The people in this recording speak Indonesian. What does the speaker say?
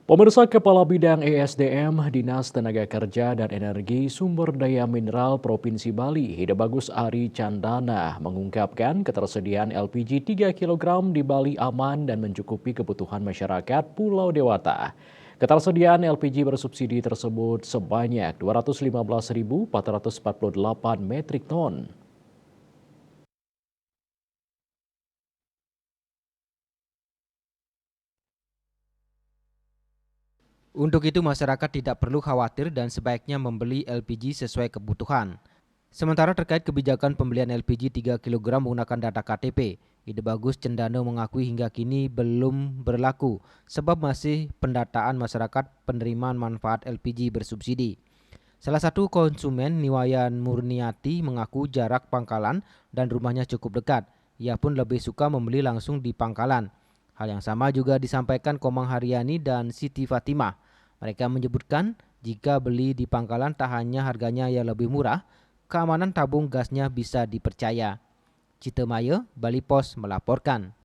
Pemirsa Kepala Bidang ESDM Dinas Tenaga Kerja dan Energi Sumber Daya Mineral Provinsi Bali, Hidabagus Ari Candana, mengungkapkan ketersediaan LPG 3 kg di Bali aman dan mencukupi kebutuhan masyarakat Pulau Dewata. Ketersediaan LPG bersubsidi tersebut sebanyak 215.448 metrik ton. Untuk itu masyarakat tidak perlu khawatir dan sebaiknya membeli LPG sesuai kebutuhan. Sementara terkait kebijakan pembelian LPG 3 kg menggunakan data KTP, Ide Bagus Cendano mengakui hingga kini belum berlaku sebab masih pendataan masyarakat penerimaan manfaat LPG bersubsidi. Salah satu konsumen Niwayan Murniati mengaku jarak pangkalan dan rumahnya cukup dekat. Ia pun lebih suka membeli langsung di pangkalan. Hal yang sama juga disampaikan Komang Haryani dan Siti Fatimah. Mereka menyebutkan jika beli di pangkalan tak hanya harganya yang lebih murah, keamanan tabung gasnya bisa dipercaya. Citemaya, Bali Pos melaporkan.